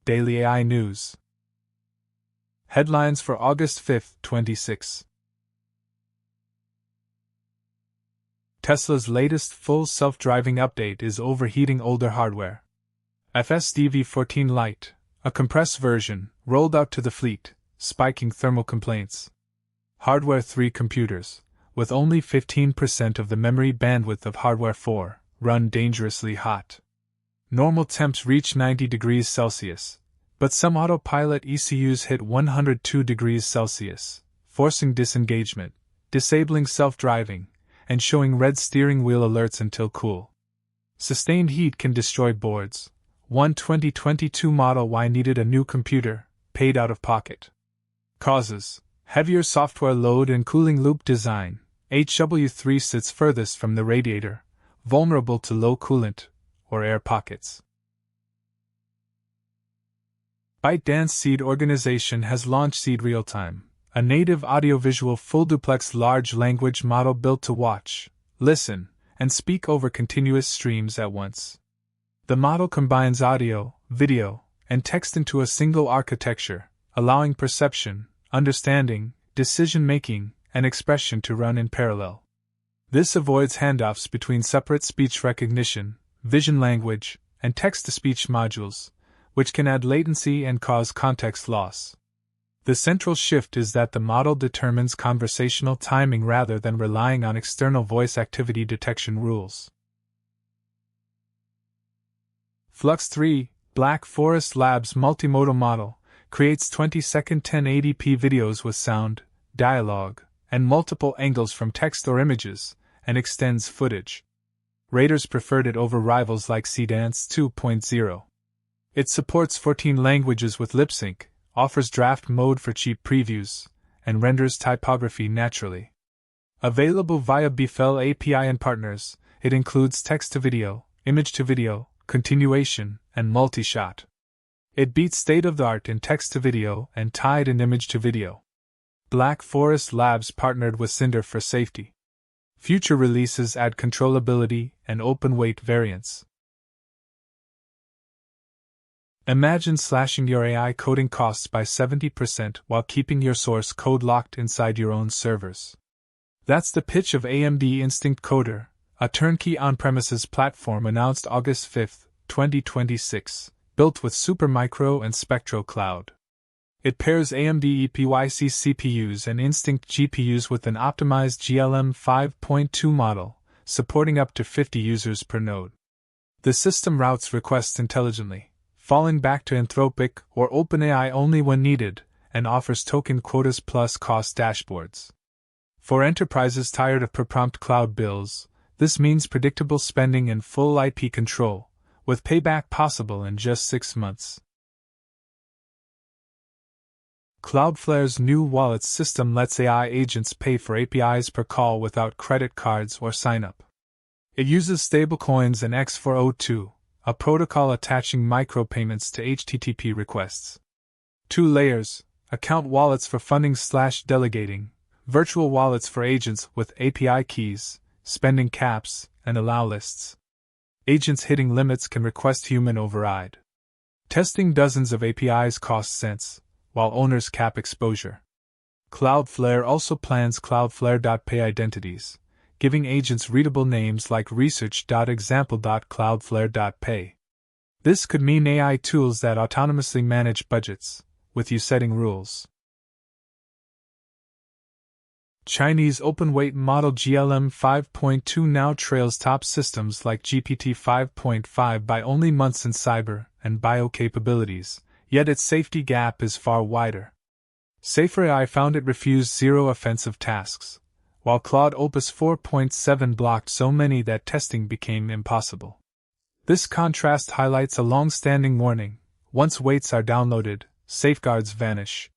Daily AI News. Headlines for August 5, 26. Tesla's latest full self-driving update is overheating older hardware. FSD-V14 Lite, a compressed version, rolled out to the fleet, spiking thermal complaints. Hardware 3 computers, with only 15% of the memory bandwidth of Hardware 4, run dangerously hot. Normal temps reach 90 degrees Celsius, but some autopilot ECUs hit 102 degrees Celsius, forcing disengagement, disabling self-driving, and showing red steering wheel alerts until cool. Sustained heat can destroy boards. One 2022 Model Y needed a new computer, paid out of pocket. Causes: heavier software load and cooling loop design. HW3 sits furthest from the radiator, vulnerable to low coolant or air pockets. ByteDance Seed organization has launched SeedRealtime, a native audiovisual full-duplex large language model built to watch, listen, and speak over continuous streams at once. The model combines audio, video, and text into a single architecture, allowing perception, understanding, decision-making, and expression to run in parallel. This avoids handoffs between separate speech recognition, vision language, and text-to-speech modules, which can add latency and cause context loss. The central shift is that the model determines conversational timing rather than relying on external voice activity detection rules. FLUX 3, Black Forest Labs multimodal model, creates 20-second 1080p videos with sound, dialogue, and multiple angles from text or images, and extends footage. Raters preferred it over rivals like ByteDance 2.0. It supports 14 languages with lip sync, offers draft mode for cheap previews, and renders typography naturally. Available via BeFL API and partners, it includes text-to-video, image-to-video, continuation, and multi-shot. It beats state-of-the-art in text-to-video and tied in image-to-video. Black Forest Labs partnered with Cinder for safety. Future releases add controllability and open-weight variants. Imagine slashing your AI coding costs by 70% while keeping your source code locked inside your own servers. That's the pitch of AMD Instinct Coder, a turnkey on-premises platform announced August 5, 2026, built with Supermicro and Spectral Cloud. It pairs AMD EPYC CPUs and Instinct GPUs with an optimized GLM 5.2 model, supporting up to 50 users per node. The system routes requests intelligently, falling back to Anthropic or OpenAI only when needed, and offers token quotas plus cost dashboards. For enterprises tired of per-prompt cloud bills, this means predictable spending and full IP control, with payback possible in just 6 months. Cloudflare's new Wallets system lets AI agents pay for APIs per call without credit cards or sign-up. It uses stablecoins and X402, a protocol attaching micropayments to HTTP requests. 2 layers: account wallets for funding/delegating, virtual wallets for agents with API keys, spending caps, and allow lists. Agents hitting limits can request human override. Testing dozens of APIs costs cents, while owners cap exposure. Cloudflare also plans Cloudflare.pay identities, giving agents readable names like research.example.cloudflare.pay. This could mean AI tools that autonomously manage budgets, with you setting rules. Chinese open-weight model GLM 5.2 now trails top systems like GPT 5.5 by only months in cyber and bio capabilities, yet its safety gap is far wider. Safer AI found it refused 0 offensive tasks, while Claude Opus 4.7 blocked so many that testing became impossible. This contrast highlights a long-standing warning: once weights are downloaded, safeguards vanish.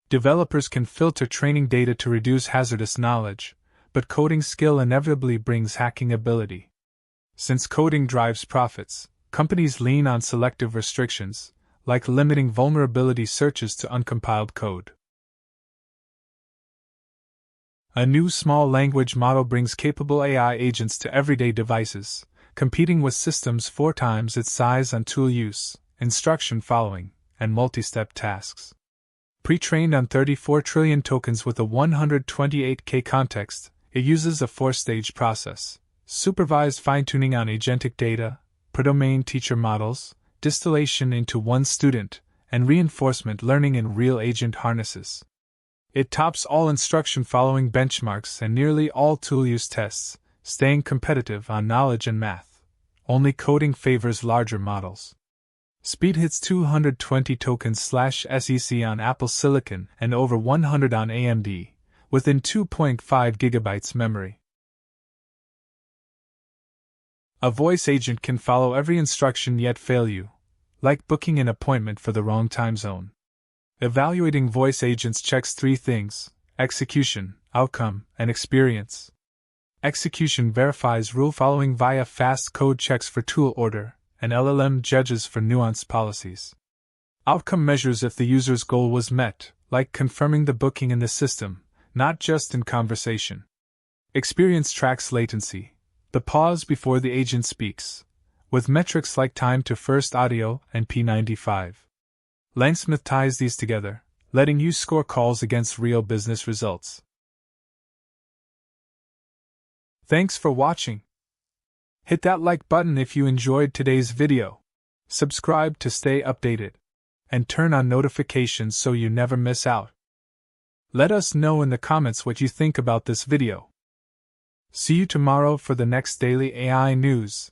Developers can filter training data to reduce hazardous knowledge, but coding skill inevitably brings hacking ability. Since coding drives profits, companies lean on selective restrictions, like limiting vulnerability searches to uncompiled code. A new small language model brings capable AI agents to everyday devices, competing with systems 4 times its size on tool use, instruction following, and multi-step tasks. Pre-trained on 34 trillion tokens with a 128K context, it uses a 4-stage process: supervised fine-tuning on agentic data, per-domain teacher models, distillation into one student, and reinforcement learning in real agent harnesses. It tops all instruction-following benchmarks and nearly all tool-use tests, staying competitive on knowledge and math. Only coding favors larger models. Speed hits 220 tokens/SEC on Apple Silicon and over 100 on AMD, within 2.5 GB memory. A voice agent can follow every instruction yet fail you, like booking an appointment for the wrong time zone. Evaluating voice agents checks 3 things: execution, outcome, and experience. Execution verifies rule following via fast code checks for tool order, and LLM judges for nuanced policies. Outcome measures if the user's goal was met, like confirming the booking in the system, not just in conversation. Experience tracks latency, the pause before the agent speaks, with metrics like time to first audio and P95. Langsmith ties these together, letting you score calls against real business results. Thanks for watching. Hit that like button if you enjoyed today's video. Subscribe to stay updated. And turn on notifications so you never miss out. Let us know in the comments what you think about this video. See you tomorrow for the next daily AI news.